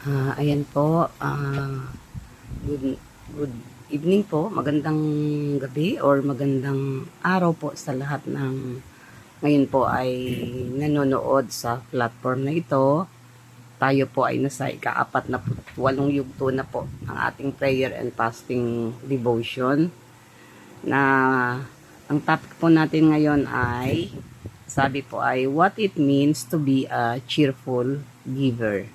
Ayan po, good, good evening po, magandang gabi or magandang araw po sa lahat ng ngayon po ay nanonood sa platform na ito. Tayo po ay nasa ika-apat na walong yugto na po ang ating prayer and fasting devotion na ang topic po natin ngayon ay sabi po ay what it means to be a cheerful giver.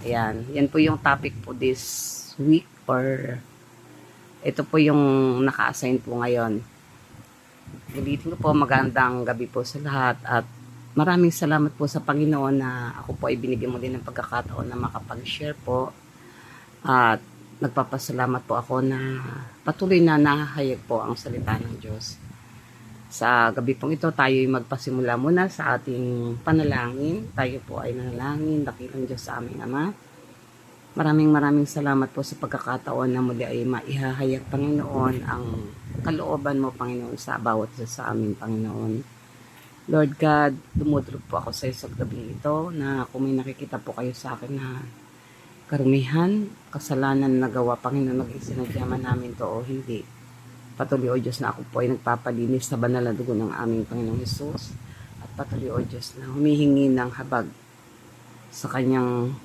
Ayan, yan po yung topic po this week or ito po yung naka-assign po ngayon. Ulitin ko po, magandang gabi po sa lahat at maraming salamat po sa Panginoon na ako po ay binigyan mo din ng pagkakataon na makapag-share po at nagpapasalamat po ako na patuloy na nahahayag po ang salita ng Diyos. Sa gabi pong ito, tayo ay magpasimula muna sa ating panalangin. Tayo po ay nanalangin, dakilang Diyos sa aming Ama. Maraming salamat po sa pagkakataon na muli ay maihahayag, Panginoon, ang kalooban mo, Panginoon, sa bawat isa sa amin, Panginoon. Lord God, dumudulog po ako sa iyo sa gabi ito na kung may nakikita po kayo sa akin na karumihan, kasalanan na gawa, Panginoon, mag-isinadyaman namin to o hindi. Patuloy, O Diyos, na ako po ay nagpapalinis sa banal na dugo ng aming Panginoong Hesus. At patuloy, O Diyos, na humihingi ng habag sa kanyang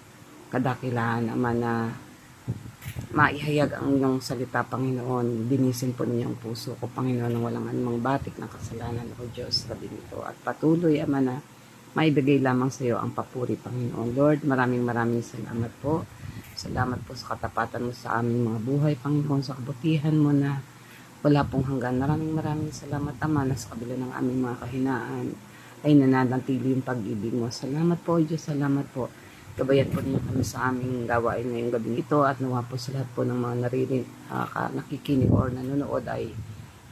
kadakilahan, Ama, na maihayag ang inyong salita, Panginoon. Dinisin po ninyong puso ko, Panginoon, ng walang anumang batik ng kasalanan, O Diyos, sabi nito. At patuloy, Ama, na maibigay lamang sa iyo ang papuri, Panginoon. Lord, maraming salamat po. Salamat po sa katapatan mo sa aming mga buhay, Panginoon, sa kabutihan mo na wala pong hanggan. Maraming salamat, Ama, na sa kabila ng aming mga kahinaan ay nananatili yung pag-ibig mo. Salamat po, Diyos. Salamat po. Gabayan po niyo kami sa aming gawain ngayong gabing ito at nawa po sa lahat po ng mga nakikinig or nanonood ay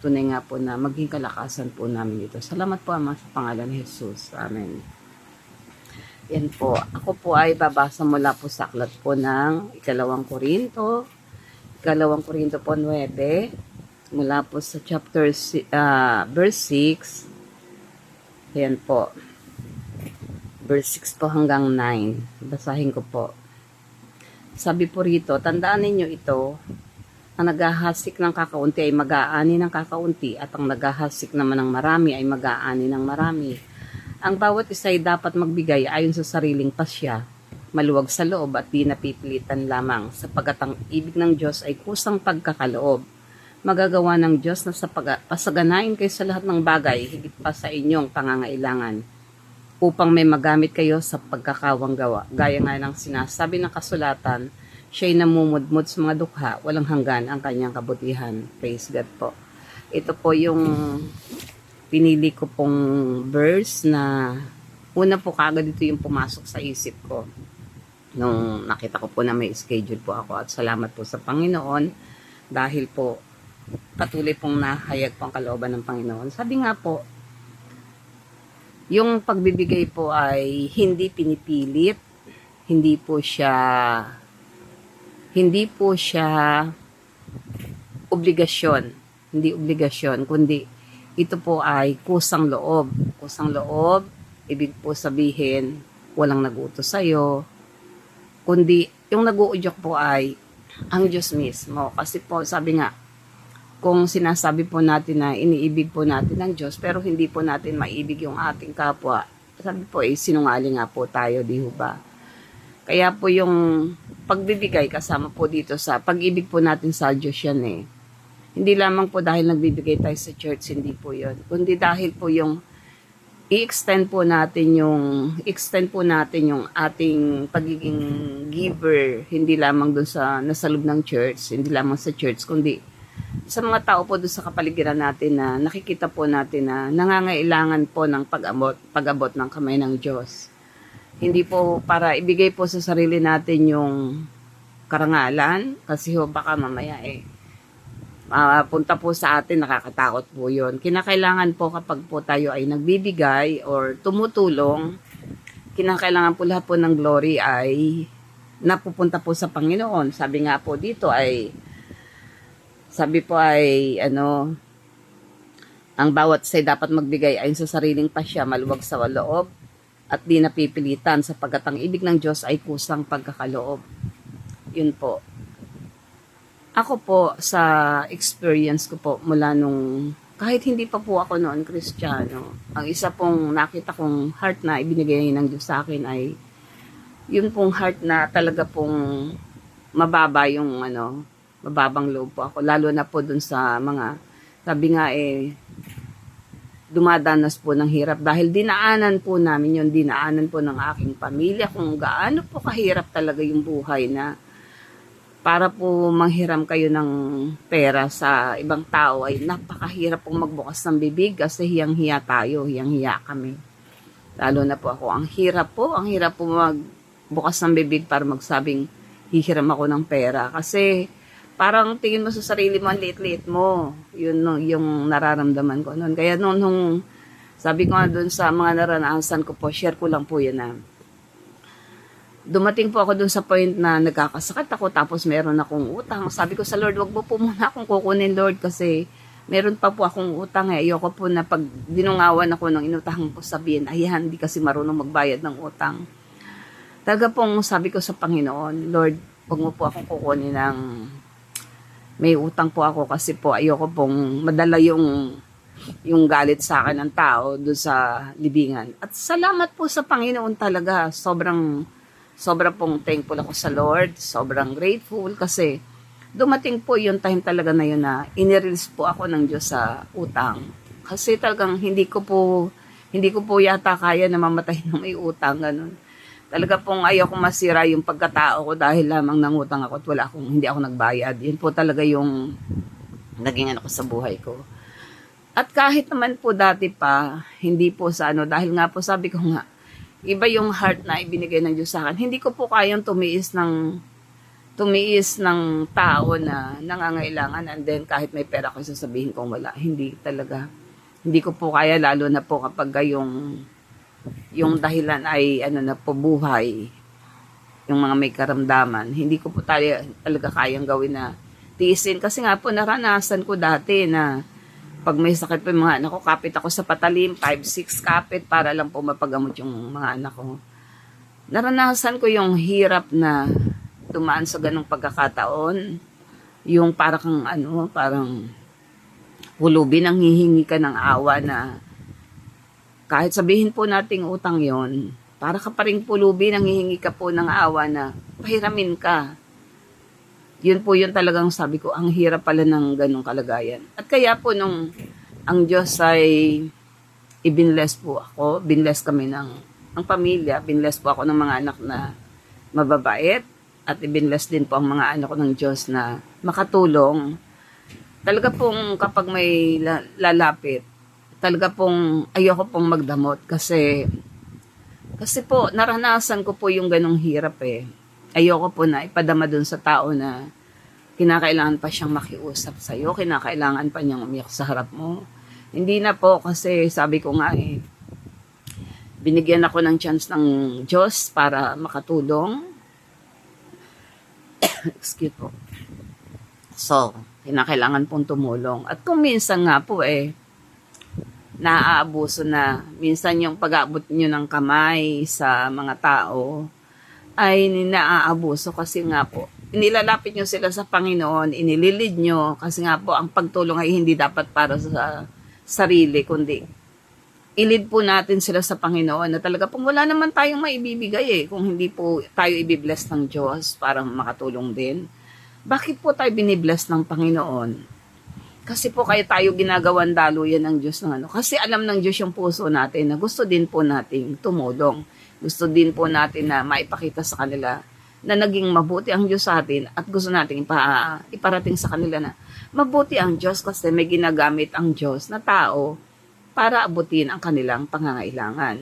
tunay nga po na maging kalakasan po namin ito. Salamat po, Ama, sa pangalan ni Jesus. Amen. Yan po. Ako po ay babasa mula po sa aklat po ng ikalawang Korinto po 9, mula po sa chapter verse 6. Ayan po. Verse 6 po hanggang 9. Basahin ko po. Sabi po rito, tandaan ninyo ito, ang naghahasik ng kakaunti ay mag-aani ng kakaunti at ang naghahasik naman ng marami ay mag-aani ng marami. Ang bawat isa ay dapat magbigay ayon sa sariling pasya, maluwag sa loob at di napipilitan lamang, sapagat ang ibig ng Diyos ay kusang pagkakaloob. Magagawa ng Diyos na sa pasaganain kayo sa lahat ng bagay, higit pa sa inyong pangangailangan, upang may magamit kayo sa pagkakawang gawa. Gaya nga ng sinasabi ng kasulatan, siya'y namumudmud sa mga dukha, walang hanggan ang kanyang kabutihan. Praise God po. Ito po yung pinili ko pong verse na una po kagad ito yung pumasok sa isip ko nung nakita ko po na may schedule po ako. At salamat po sa Panginoon dahil po patuloy pong nahayag po ang kalooban ng Panginoon. Sabi nga po, yung pagbibigay po ay hindi pinipilit, hindi po siya obligasyon, hindi obligasyon, kundi ito po ay kusang loob. Kusang loob, ibig po sabihin, walang nag-utos sa'yo, kundi yung nag-uudyok po ay ang Diyos mismo. Kasi po, sabi nga, kung sinasabi po natin na iniibig po natin ng Diyos, pero hindi po natin maibig yung ating kapwa, sabi po, sinungaling nga po tayo, di ba? Kaya po yung pagbibigay kasama po dito sa pag-ibig po natin sa Diyos yan eh. Hindi lamang po dahil nagbibigay tayo sa church, hindi po yun. Kundi dahil po yung i-extend po natin yung ating pagiging giver, hindi lamang doon sa nasa loob ng church, hindi lamang sa church, kundi sa mga tao po doon sa kapaligiran natin na nakikita po natin na nangangailangan po ng pag-abot ng kamay ng Diyos. Hindi po para ibigay po sa sarili natin yung karangalan, kasi ho baka mamaya punta po sa atin, nakakatakot po yun. Kinakailangan po kapag po tayo ay nagbibigay or tumutulong, kinakailangan po lahat po ng glory ay napupunta po sa Panginoon. Sabi po ay ang bawat isa dapat magbigay ayon sa sariling pasya, maluwag sa loob at di napipilitan, sapagkat ang ibig ng Diyos ay kusang pagkakaloob. Yun po. Ako po, sa experience ko po mula nung, kahit hindi pa po ako noon Kristiyano, ang isa pong nakita kong heart na ibinigay ng Diyos sa akin ay, yun pong heart na talaga pong mababa yung mababang loob po ako. Lalo na po dun sa mga, sabi nga dumadanas po ng hirap. Dahil dinaanan po namin yun, dinaanan po ng aking pamilya kung gaano po kahirap talaga yung buhay na para po manghiram kayo ng pera sa ibang tao ay napakahirap pong magbukas ng bibig kasi hiyang-hiya tayo, hiyang-hiya kami. Lalo na po ako, ang hirap po magbukas ng bibig para magsabing hihiram ako ng pera. Kasi parang tingin mo sa sarili mo, ang liit-liit mo. Yun yung nararamdaman ko noon. Kaya nung sabi ko nga doon sa mga naranasan ko po, share ko lang po yun na dumating po ako dun sa point na nagkakasakit ako tapos meron akong utang. Sabi ko sa Lord, wag mo po muna akong kukunin, Lord, kasi meron pa po akong utang. Ayoko po na pag dinungawan ako ng inutahan ko sabihin, ayan, hindi kasi marunong magbayad ng utang. Talaga pong sabi ko sa Panginoon, Lord, wag mo po akong kukunin ng may utang po ako kasi po ayoko pong madala yung galit sa akin ng tao doon sa libingan. At salamat po sa Panginoon talaga. Sobrang pong thankful ako sa Lord. Sobrang grateful kasi dumating po yung time talaga na yun na inirelease po ako ng Diyos sa utang. Kasi talagang hindi ko po yata kaya na mamatay ng may utang. Ganun. Talaga pong ayoko masira yung pagkatao ko dahil lamang nangutang ako at hindi ako nagbayad. Yun po talaga yung naging sa buhay ko. At kahit naman po dati pa, hindi po sa dahil nga po sabi ko nga, iba yung heart na ibinigay ng Diyos sa akin. Hindi ko po kayang tumiis ng tao na nangangailangan and then kahit may pera ko sasabihin kong wala. Hindi talaga. Hindi ko po kaya lalo na po kapag yung dahilan ay na po buhay. Yung mga may karamdaman. Hindi ko po talaga kayang gawin na tiisin. Kasi nga po naranasan ko dati na pag may sakit po yung mga anak ko, kapit ako sa patalim, 5-6 kapit para lang po mapagamot yung mga anak ko. Naranasan ko yung hirap na tumaan sa ganong pagkakataon. Yung parang pulubin ang hihingi ka ng awa na kahit sabihin po nating utang yon, para ka pa rin pulubin ang hihingi ka po ng awa na pahiramin ka. Yun po yun talagang sabi ko, ang hirap pala ng ganong kalagayan. At kaya po nung ang Diyos ay ibinless po ako, binless kami ng pamilya, binless po ako ng mga anak na mababait, at ibinless din po ang mga anak ko ng Diyos na makatulong. Talaga pong kapag may lalapit, talaga pong ayoko pong magdamot kasi po naranasan ko po yung ganong hirap Ayoko po na ipadama dun sa tao na kinakailangan pa siyang makiusap sa'yo, kinakailangan pa niyang umiyak sa harap mo. Hindi na po kasi sabi ko nga binigyan ako ng chance ng Diyos para makatulong. Excuse po. So, kinakailangan pong tumulong. At kung minsan nga po naaabuso na, minsan yung pag-aabot nyo ng kamay sa mga tao, ay naaabuso kasi nga po, inilalapit nyo sila sa Panginoon, inililid nyo, kasi nga po, ang pagtulong ay hindi dapat para sa sarili, kundi ilid po natin sila sa Panginoon na talaga pong wala naman tayong maibibigay kung hindi po tayo ibibless ng Diyos para makatulong din. Bakit po tayo binibless ng Panginoon? Kasi po kaya tayo ginagawan daluyan ng Diyos ng Kasi alam ng Diyos yung puso natin na gusto din po nating tumulong. Gusto din po natin na maipakita sa kanila na naging mabuti ang Diyos sa atin at gusto natin iparating sa kanila na mabuti ang Diyos kasi may ginagamit ang Diyos na tao para abutin ang kanilang pangangailangan.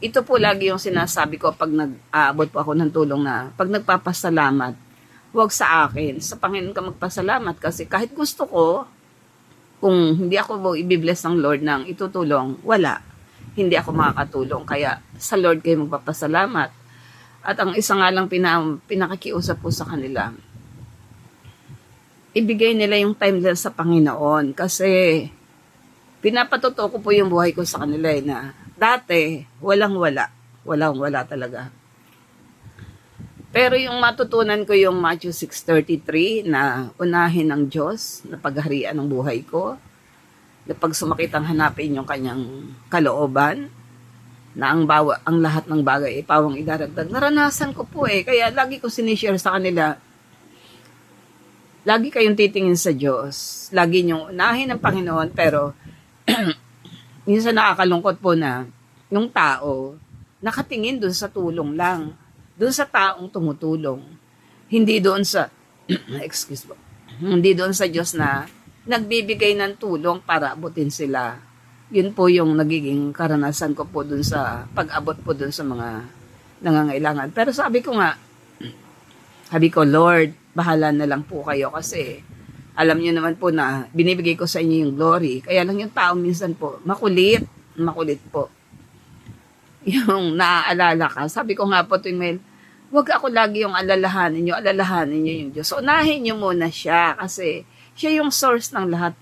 Ito po lagi yung sinasabi ko pag nag-aabot po ako ng tulong na pag nagpapasalamat, huwag sa akin. Sa Panginoon ka magpasalamat kasi kahit gusto ko, kung hindi ako ibibless ng Lord ng itutulong, wala. Hindi ako makakatulong. Kaya sa Lord kayo magpapasalamat. At ang isa nga lang pinakakiusap po sa kanila, ibigay nila yung time nila sa Panginoon. Kasi pinapatuto ko po yung buhay ko sa kanila na dati, walang-wala. Walang-wala talaga. Pero yung matutunan ko yung Matthew 6:33 na unahin ng Diyos na pagharian ng buhay ko. Na pag sumakit ang hanapin yung kanyang kalooban, na ang lahat ng bagay ay pawang idaragdag. Naranasan ko po kaya lagi ko sinishare sa kanila, lagi kayong titingin sa Diyos, lagi niyong unahin ang Panginoon, pero minsan nakakalungkot po na yung tao, nakatingin doon sa tulong lang, doon sa taong tumutulong, hindi doon sa, excuse mo, hindi doon sa Diyos na nagbibigay ng tulong para abutin sila. Yun po yung nagiging karanasan ko po dun sa pag-abot po dun sa mga nangangailangan. Pero sabi ko, Lord, bahala na lang po kayo kasi alam niyo naman po na binibigay ko sa inyo yung glory. Kaya lang yung tao minsan po, makulit po. Yung naaalala ka. Sabi ko nga po tuwing mail, wag ako lagi yung alalahanin niyo yung Diyos. So, unahin niyo muna siya kasi siya yung source ng lahat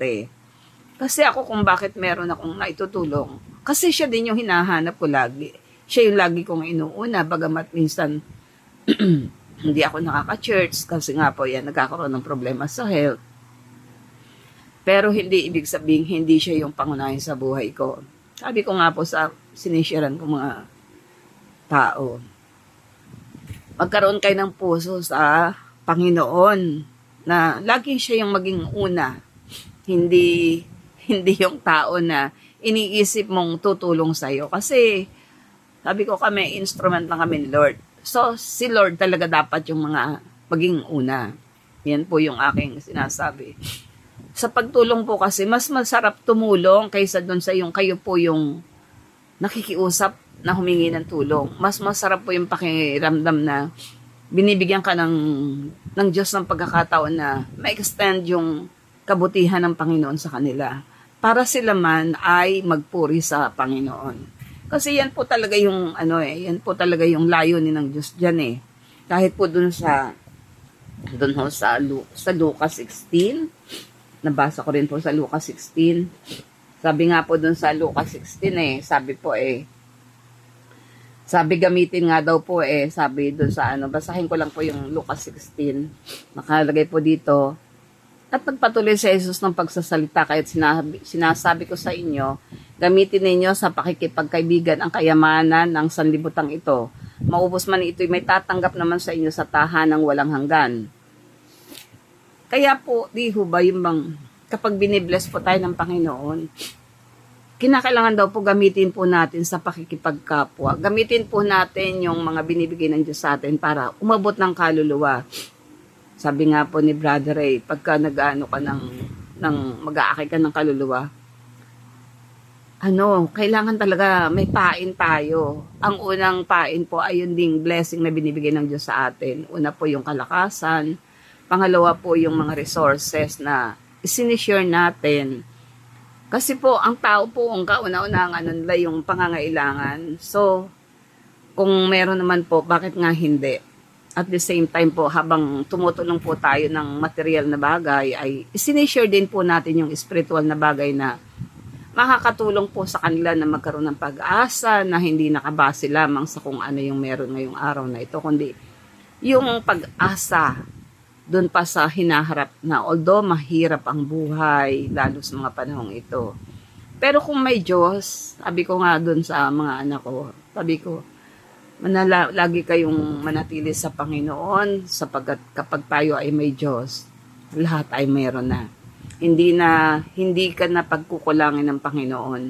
Kasi ako kung bakit meron akong naitutulong, kasi siya din yung hinahanap ko lagi. Siya yung lagi kong inuuna, bagamat minsan hindi ako nakaka-church kasi nga po nagkakaroon ng problema sa health. Pero hindi ibig sabihin hindi siya yung pangunahin sa buhay ko. Sabi ko nga po sa sinisharean ko mga tao, magkaroon kayo ng puso sa Panginoon na lagi siya yung maging una. Hindi yung tao na iniisip mong tutulong sa'yo. Kasi, sabi ko kami, instrument lang kami ni Lord. So, si Lord talaga dapat yung mga maging una. Yan po yung aking sinasabi. Sa pagtulong po kasi, mas masarap tumulong kaysa doon sa yung kayo po yung nakikiusap na humingi ng tulong. Mas masarap po yung pakiramdam na binibigyan ka ng Diyos ng pagkakataon na ma-extend yung kabutihan ng Panginoon sa kanila. Para sila man ay magpuri sa Panginoon. Kasi yan po talaga yung yan po talaga yung layunin ng Diyos diyan Kahit po dun sa Lucas 16, nabasa ko rin po sa Lucas 16. Sabi nga po dun sa Lucas 16 sabi gamitin nga daw po sabi dun sa basahin ko lang po yung Lucas 16. Nakalagay po dito, at nagpatuloy si Jesus ng pagsasalita, kahit sinasabi ko sa inyo, gamitin ninyo sa pakikipagkaibigan ang kayamanan ng sanlibutan ito. Maubos man ito'y may tatanggap naman sa inyo sa tahanang walang hanggan. Kaya po, di ho ba yung bang, kapag binibless po tayo ng Panginoon, kinakailangan daw po gamitin po natin sa pakikipagkapwa. Gamitin po natin yung mga binibigay ng Diyos sa atin para umabot ng kaluluwa. Sabi nga po ni Brother Ray, pagka nag-ano ka ng mag-aakay ka ng kaluluwa, kailangan talaga may pain tayo. Ang unang pain po ay yun ding blessing na binibigay ng Diyos sa atin. Una po yung kalakasan, pangalawa po yung mga resources na isinishare natin. Kasi po, ang tao po, ang kauna-unang nila yung pangangailangan. So, kung meron naman po, bakit nga hindi? At the same time po, habang tumutulong po tayo ng material na bagay, ay sinishare din po natin yung spiritual na bagay na makakatulong po sa kanila na magkaroon ng pag-asa na hindi nakabase lamang sa kung ano yung meron ngayong araw na ito, kundi yung pag-asa doon pa sa hinaharap na although mahirap ang buhay, lalo sa mga panahong ito. Pero kung may Diyos, sabi ko nga doon sa mga anak ko, sabi ko, lagi kayong manatili sa Panginoon sapagkat kapag tayo ay may Diyos, lahat ay mayroon na. Hindi ka na pagkukulangin ng Panginoon.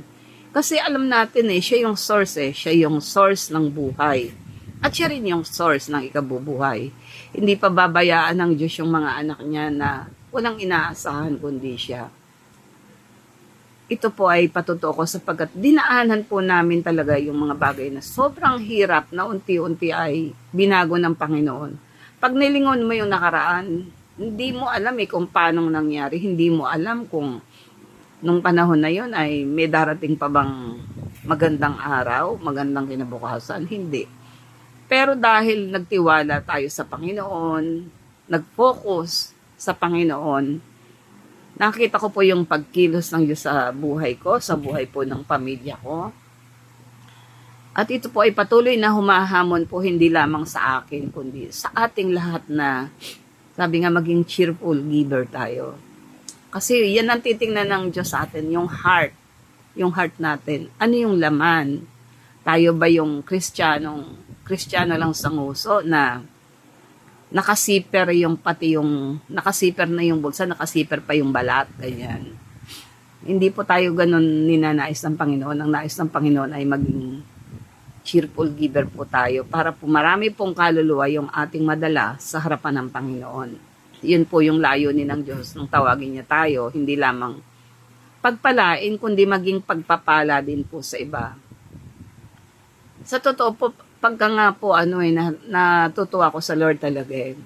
Kasi alam natin siya yung source siya yung source ng buhay. At siya rin yung source ng ikabubuhay. Hindi pa babayaan ng Diyos yung mga anak niya na walang inaasahan kundi siya. Ito po ay patutuo ko sapagkat dinaanan po namin talaga yung mga bagay na sobrang hirap na unti-unti ay binago ng Panginoon. Pag nilingon mo yung nakaraan, hindi mo alam kung paano nangyari. Hindi mo alam kung nung panahon na yun ay may darating pa bang magandang araw, magandang kinabukasan. Hindi. Pero dahil nagtiwala tayo sa Panginoon, nag-focus sa Panginoon, nakita ko po yung pagkilos ng Diyos sa buhay ko, sa buhay po ng pamilya ko. At ito po ay patuloy na humahamon po hindi lamang sa akin, kundi sa ating lahat na, sabi nga, maging cheerful giver tayo. Kasi yan ang titingnan ng Diyos sa atin, yung heart natin. Ano yung laman? Tayo ba yung Kristiyano lang sa nguso na nakasiper nakasiper na yung bulsa, nakasiper pa yung balat, ganyan. Hindi po tayo ganun ninanais ng Panginoon. Ang nais ng Panginoon ay maging cheerful giver po tayo para po marami pong kaluluwa yung ating madala sa harapan ng Panginoon. Yun po yung layunin ng Diyos nung tawagin niya tayo, hindi lamang pagpalain, kundi maging pagpapala din po sa iba. Sa totoo po, pagka nga po natutuwa ko sa Lord talaga eh.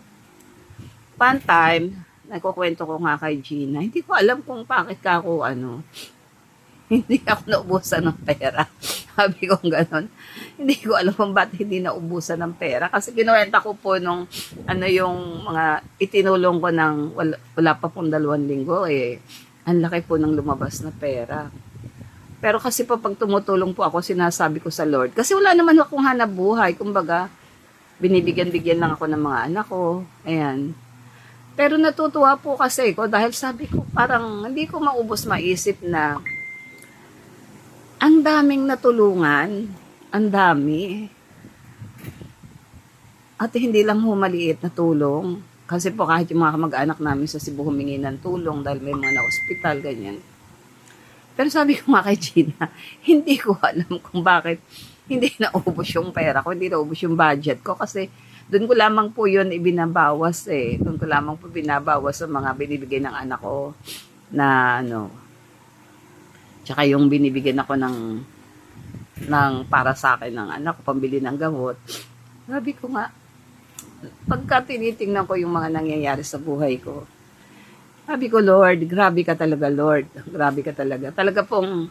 One time, nagkukwento ko nga kay Gina, hindi ko alam kung bakit ako hindi ako naubusan ng pera. Sabi ko gano'n. Hindi ko alam kung ba't hindi naubusan ng pera. Kasi kinuwenta ko po nung yung mga itinulong ko ng wala pa pong 2 linggo eh. Ang laki po ng lumabas na pera. Pero kasi po pag tumutulong po ako, sinasabi ko sa Lord. Kasi wala naman akong hanap buhay. Kumbaga, binibigyan-bigyan lang ako ng mga anak ko. Ayan. Pero natutuwa po kasi ko dahil sabi ko parang hindi ko maubos maisip na ang daming natulungan, ang dami. At hindi lang humaliit na tulong. Kasi po kahit yung mga kamag-anak namin sa Cebu humingi ng tulong dahil may mga na-hospital, ganyan. Pero sabi ko nga kay Gina, hindi ko alam kung bakit hindi naubos yung pera ko, hindi naubos yung budget ko. Kasi doon ko lamang po yun ibinabawas eh. Doon ko lamang po binabawas sa mga binibigay ng anak ko na tsaka yung binibigyan ako ng para sa akin ng anak ko, pambili ng gamot. Sabi ko nga, pagka tinitingnan ko yung mga nangyayari sa buhay ko, sabi ko, Lord, grabe ka talaga, Lord. Grabe ka talaga. Talaga pong,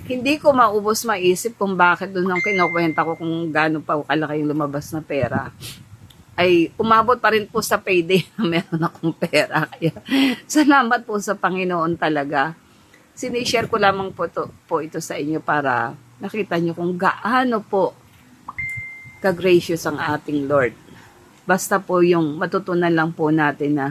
hindi ko maubos maisip kung bakit doon nung kinukwenta ko kung gaano pa kalaki yung lumabas na pera, ay umabot pa rin po sa payday na meron akong pera. Kaya, salamat po sa Panginoon talaga. Sinishare ko lamang po ito sa inyo para nakita nyo kung gaano po ka-gracious ang ating Lord. Basta po yung matutunan lang po natin na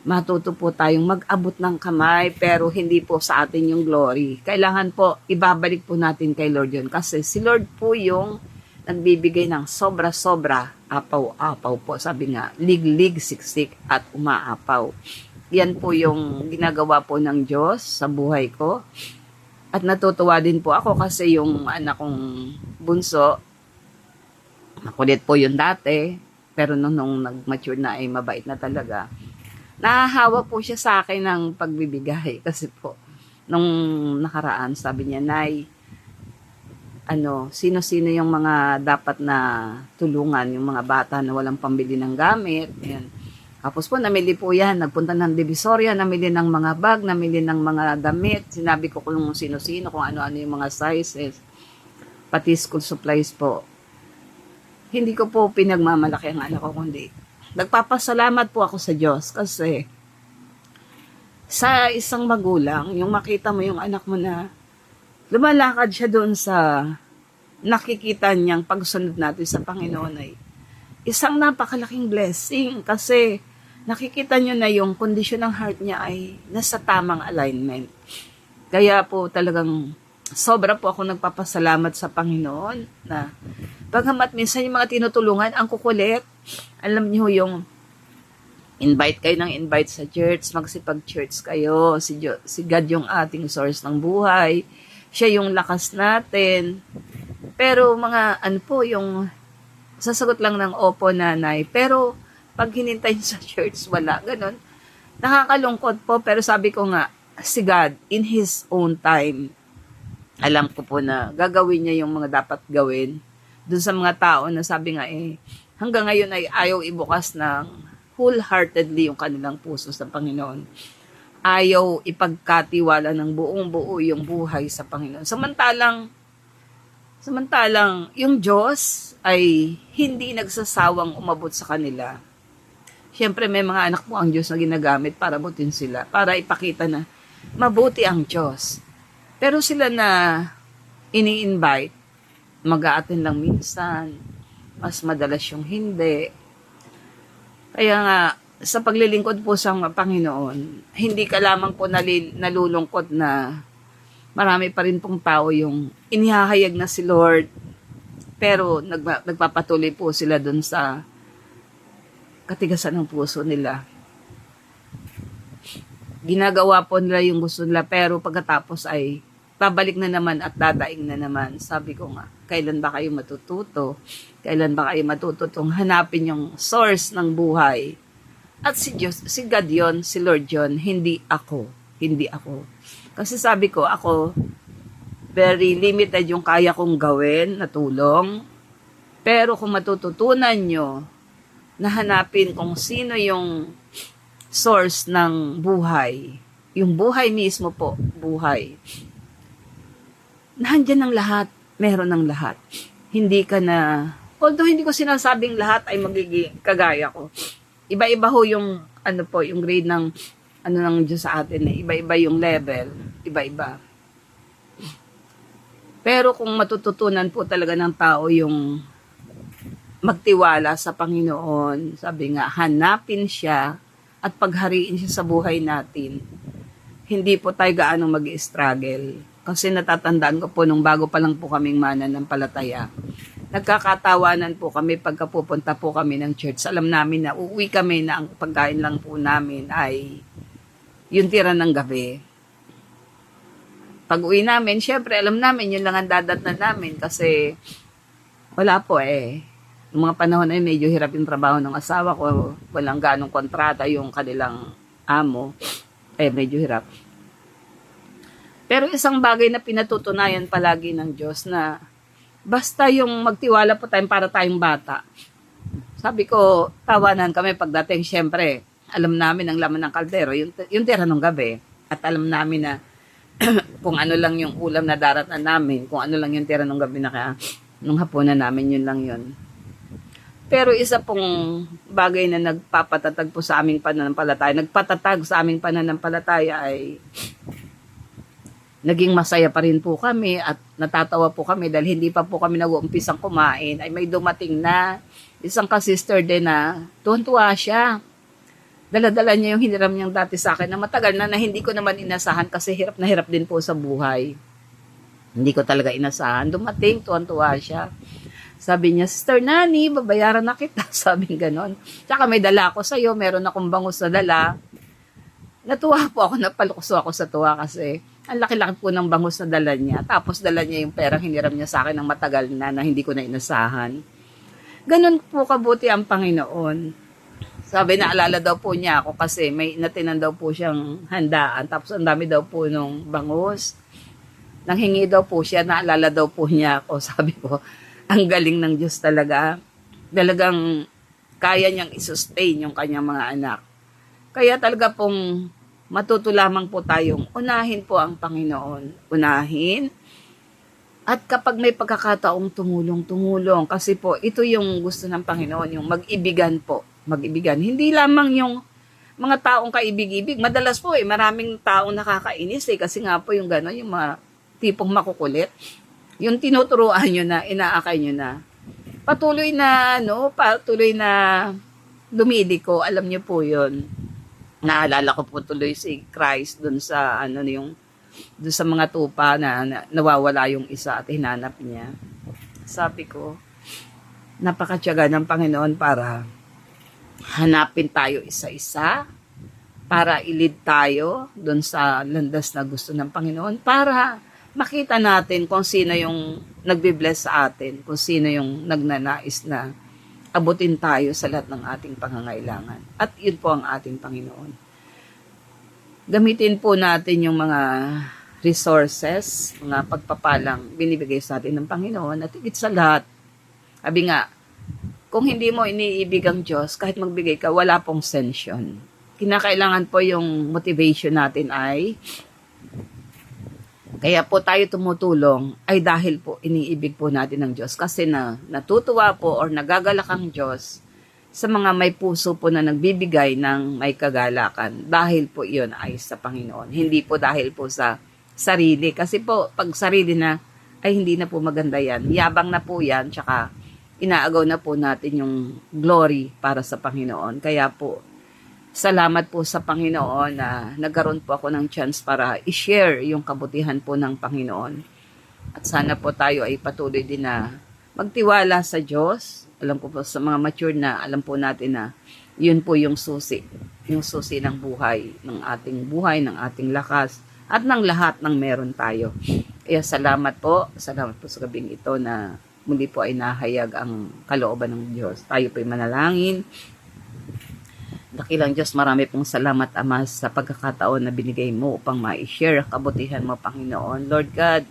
matuto po tayong mag-abot ng kamay pero hindi po sa atin yung glory. Kailangan po ibabalik po natin kay Lord yun kasi si Lord po yung nagbibigay ng sobra-sobra, apaw-apaw po. Sabi nga, lig-lig, siksik at umaapaw. Yan po yung ginagawa po ng Diyos sa buhay ko. At natutuwa din po ako kasi yung anak kong bunso, makulit po yun dati, pero nung nag-mature na ay mabait na talaga. Nahahawa po siya sa akin ng pagbibigay kasi po, nung nakaraan sabi niya, Nay, sino-sino yung mga dapat na tulungan, yung mga bata na walang pambili ng gamit, ayan. Tapos po, namili po yan. Nagpunta ng Divisoria, namili ng mga bag, namili ng mga damit. Sinabi ko kung sino-sino, kung ano-ano yung mga sizes. Pati school supplies po. Hindi ko po pinagmamalaki ang anak ko, kundi nagpapasalamat po ako sa Diyos kasi sa isang magulang, yung makita mo yung anak mo na lumalakad siya doon sa nakikita niyang pagsunod natin sa Panginoon ay isang napakalaking blessing kasi nakikita nyo na yung kondisyon ng heart niya ay nasa tamang alignment. Kaya po talagang sobra po ako nagpapasalamat sa Panginoon na bagamat minsan yung mga tinutulungan, ang kukulit, alam niyo yung invite kayo ng invite sa church, magsipag-church kayo, si God yung ating source ng buhay, siya yung lakas natin. Pero mga yung sasagot lang ng opo nanay, pero pag hinintay sa church, wala, ganun. Nakakalungkot po, pero sabi ko nga, si God, in His own time, alam ko po na gagawin niya yung mga dapat gawin. Doon sa mga tao na sabi nga hanggang ngayon ay ayaw ibukas ng wholeheartedly yung kanilang puso sa Panginoon. Ayaw ipagkatiwala ng buong buo yung buhay sa Panginoon. Samantalang yung Diyos ay hindi nagsasawang umabot sa kanila. Siyempre may mga anak po ang Diyos na ginagamit para abutin sila, para ipakita na mabuti ang Diyos. Pero sila na ini-invite, mag-a-attend lang minsan, mas madalas yung hindi. Kaya nga, sa paglilingkod po sa Panginoon, hindi ka lamang po nalulungkot na marami pa rin pong tao yung inihahayag na si Lord, pero nagpapatuloy po sila dun sa katigasan ng puso nila. Ginagawa po nila yung gusto nila, pero pagkatapos ay babalik na naman at dadaing na naman. Sabi ko nga, kailan ba kayo matututo? Kailan ba kayo matututong hanapin yung source ng buhay? At si Diyos, si God yun, si Lord yun, hindi ako. Hindi ako. Kasi sabi ko, ako, very limited yung kaya kong gawin na tulong. Pero kung matututunan nyo na hanapin kung sino yung source ng buhay, yung buhay mismo po, buhay, nandiyan ang lahat, meron ng lahat. Hindi ka na, although hindi ko sinasabing lahat ay magiging kagaya ko. Iba-iba ho yung, yung grade ng, ng Diyos sa atin. Iba-iba yung level, iba-iba. Pero kung matututunan po talaga ng tao yung magtiwala sa Panginoon, sabi nga, hanapin siya at paghariin siya sa buhay natin, hindi po tayo gaano mag-struggle. Kasi natatandaan ko po nung bago pa lang po kaming mananampalataya, nagkakatawanan po kami pagka pupunta po kami ng church. Alam namin na uuwi kami na ang pagkain lang po namin ay yung tira ng gabi. Pag uwi namin, syempre alam namin yun lang ang dadatnan namin kasi wala po Noong mga panahon ay medyo hirap yung trabaho ng asawa ko. Walang ganong kontrata yung kanilang amo. Medyo hirap. Pero isang bagay na pinatutunayan palagi ng Diyos na basta yung magtiwala po tayo para tayong bata. Sabi ko, tawanan kami pagdating, syempre, alam namin ang laman ng kaldero, yung tira ng gabi. At alam namin na kung ano lang yung ulam na daratan namin, kung ano lang yung tira ng gabi na kaya, nung hapunan namin, yun lang yun. Pero isa pong bagay na nagpapatatag po sa aming pananampalataya, nagpatatag sa aming pananampalataya ay naging masaya pa rin po kami at natatawa po kami dahil hindi pa po kami nag-uumpisang kumain, ay may dumating na isang ka-sister din na tuwan-tuwa siya. Dala-dala niya yung hiniram niyang dati sa akin na matagal na hindi ko naman inasahan kasi hirap na hirap din po sa buhay. Hindi ko talaga inasahan. Dumating, tuwan-tuwa siya. Sabi niya, Sister Nani, babayaran na kita. Sabi ganon. Tsaka may dala ako sa'yo, meron akong bangus na dala. Natuwa po ako, napalukso ako sa tuwa kasi ang laki-laki po ng bangus na dala niya. Tapos dala niya yung perang hiniram niya sa akin ng matagal na hindi ko na inasahan. Ganon po kabuti ang Panginoon. Sabi na alala daw po niya ako kasi may natinan daw po siyang handaan. Tapos ang dami daw po nung bangus. Nanghingi daw po siya, naalala daw po niya ako. Sabi ko, ang galing ng Diyos talaga. Talagang kaya niyang isustain yung kanyang mga anak. Kaya talaga pong matuto lamang po tayong unahin po ang Panginoon. Unahin. At kapag may pagkakataong tumulong. Kasi po, ito yung gusto ng Panginoon, yung mag-ibigan po. Mag-ibigan. Hindi lamang yung mga taong kaibig-ibig. Madalas po maraming taong nakakainis kasi nga po yung gano'n, yung mga tipong makukulit. Yung tinuturuan nyo na, inaakay nyo na. Patuloy na lumidiko, alam nyo po yun. Naalala ko po tuloy si Christ dun sa, dun sa mga tupa na nawawala yung isa at hinanap niya. Sabi ko, napakatyaga ng Panginoon para hanapin tayo isa-isa, para ilid tayo dun sa landas na gusto ng Panginoon, para makita natin kung sino yung nagbe-bless sa atin, kung sino yung nagnanais na abutin tayo sa lahat ng ating pangangailangan. At yun po ang ating Panginoon. Gamitin po natin yung mga resources, mga pagpapalang binibigay sa atin ng Panginoon at higit sa lahat. Sabi nga, kung hindi mo iniibig ang Diyos, kahit magbigay ka, wala pong sense yun. Kinakailangan po yung motivation natin ay kaya po tayo tumutulong ay dahil po iniibig po natin ng Diyos kasi natutuwa po or nagagalak ang Diyos sa mga may puso po na nagbibigay ng may kagalakan dahil po iyon ay sa Panginoon. Hindi po dahil po sa sarili. Kasi po pag sarili na ay hindi na po maganda yan. Yabang na po yan, tsaka inaagaw na po natin yung glory para sa Panginoon. Kaya po, salamat po sa Panginoon na nagkaroon po ako ng chance para i-share yung kabutihan po ng Panginoon. At sana po tayo ay patuloy din na magtiwala sa Diyos. Alam po sa mga mature na, alam po natin na yun po yung susi ng buhay, ng ating lakas, at ng lahat ng meron tayo. Kaya salamat po sa gabing ito na muli po ay nahayag ang kalooban ng Diyos. Tayo po ay manalangin. Dakilang Diyos, marami pong salamat, Ama, sa pagkakataon na binigay mo upang ma-share ang kabutihan mo, Panginoon. Lord God,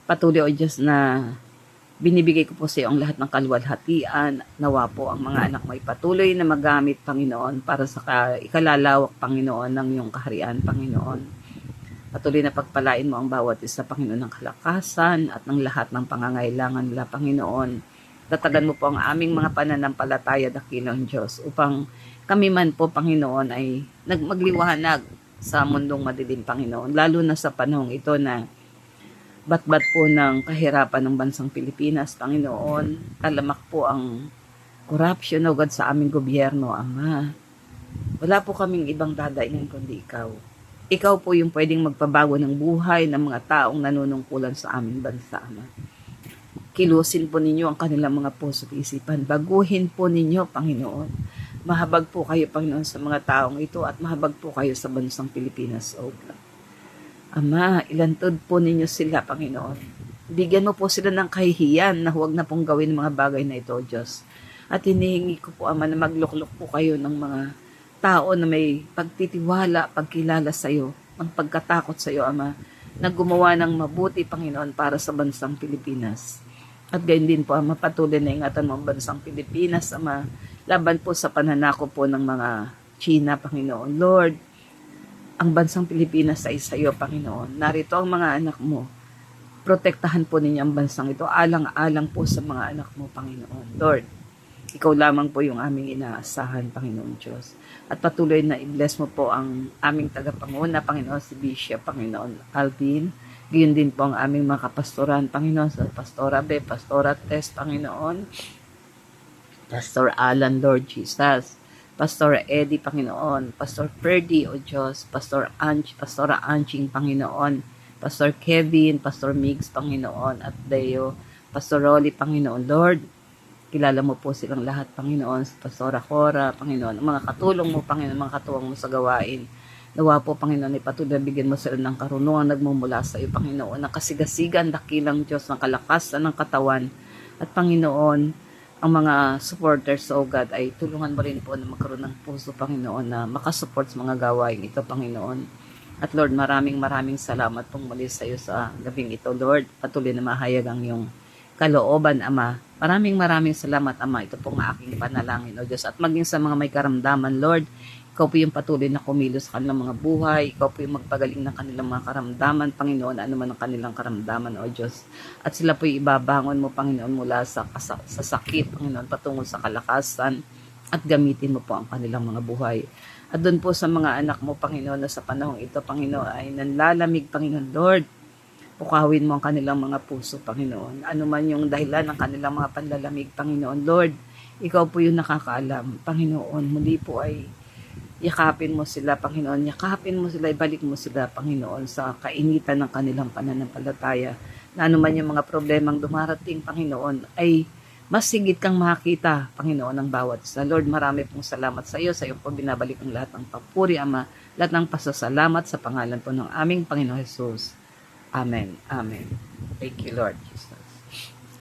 patuloy, O Diyos, na binibigay ko po sa iyo ang lahat ng kaluwalhatian. Nawa po ang mga anak mo ay patuloy na magamit, Panginoon, para sa ikalalawak, Panginoon, ng iyong kaharian, Panginoon. Patuloy na pagpalain mo ang bawat isa, Panginoon, ng kalakasan at ng lahat ng pangangailangan nila, Panginoon. Datagan mo po ang aming mga pananampalataya, dakilang Diyos, upang kami man po, Panginoon, ay magliwanag sa mundong madilim, Panginoon. Lalo na sa panahong ito na batbat po ng kahirapan ng bansang Pilipinas, Panginoon. Talamak po ang corruption, O God, sa aming gobyerno, Ama. Wala po kaming ibang dadaingan kundi Ikaw. Ikaw po yung pwedeng magpabago ng buhay ng mga taong nanunungkulan sa aming bansa, Ama. Kilusin po ninyo ang kanilang mga puso at isipan. Baguhin po ninyo, Panginoon. Mahabag po kayo, Panginoon, sa mga taong ito at mahabag po kayo sa bansang Pilipinas, O God. Ama, ilantod po ninyo sila, Panginoon. Bigyan mo po sila ng kahihiyan na huwag na pong gawin mga bagay na ito, Diyos. At hinihingi ko po, Ama, na magluklok po kayo ng mga tao na may pagtitiwala, pagkilala sa iyo, ang pagkatakot sa iyo, Ama, na gumawa ng mabuti, Panginoon, para sa bansang Pilipinas. At gayon din po, Ama, patuloy na ingatan mo ang bansang Pilipinas, Ama, laban po sa pananakop po ng mga China, Panginoon. Lord, ang bansang Pilipinas ay sa iyo, Panginoon. Narito ang mga anak mo. Protektahan po ninyo ang bansang ito. Alang-alang po sa mga anak mo, Panginoon. Lord, ikaw lamang po yung aming inaasahan, Panginoon Diyos. At patuloy na i-bless mo po ang aming tagapanguna, Panginoon, si Bishop, Panginoon Alvin. Gayon din po ang aming mga kapastoran, Panginoon, sa Pastora Be, Pastora Tess, Panginoon. Pastor Alan, Lord Jesus. Pastor Eddie, Panginoon, Pastor Ferdy, O Diyos, Pastora Anching, Panginoon, Pastor Kevin, Pastor Migs, Panginoon, at Deo, Pastor Rolly, Panginoon. Lord, kilala mo po silang lahat, Panginoon, Pastora Cora, Panginoon, ang mga katulong mo, Panginoon, mga katuwang mo sa gawain. Nawa po, Panginoon, ipatuloy bigyan mo sila ng karunungan nagmumula sa iyo, Panginoon, ng kasigasigan, dakilang Diyos, ng kalakasan ng katawan, at Panginoon, ang mga supporters, O God, ay tulungan mo rin po na magkaroon ng puso, Panginoon, na makasupport sa mga gawain ito, Panginoon. At Lord, maraming salamat pong muli sa iyo sa gabing ito, Lord. Patuloy na mahayag ang iyong kalooban, Ama. Maraming salamat, Ama. Ito pong aking panalangin, O Diyos. At maging sa mga may karamdaman, Lord, ikaw po yung patuloy na kumilos sa kanilang mga buhay. Ikaw po yung magpagaling ng kanilang mga karamdaman, Panginoon, ano man ang kanilang karamdaman, O Diyos. At sila po yung ibabangon mo, Panginoon, mula sa sakit, Panginoon, patungo sa kalakasan. At gamitin mo po ang kanilang mga buhay. At doon po sa mga anak mo, Panginoon, na sa panahong ito, Panginoon, ay nanlalamig, Panginoon, Lord. Pukawin mo ang kanilang mga puso, Panginoon. Ano man yung dahilan ng kanilang mga panlalamig, Panginoon, Lord. Ikaw po yung nakakaalam, Panginoon. Muli po ay yakapin mo sila, Panginoon. Yakapin mo sila, ibalik mo sila, Panginoon, sa kainitan ng kanilang pananampalataya. Na anuman yung mga problemang dumarating, Panginoon, ay mas higit kang makita, Panginoon, ng bawat isa. Lord, marami pong salamat sa iyo. Sa iyo po binabalik ang lahat ng papuri, Ama. Lahat ng pasasalamat sa pangalan po ng aming Panginoon Jesus. Amen. Amen. Thank you, Lord Jesus.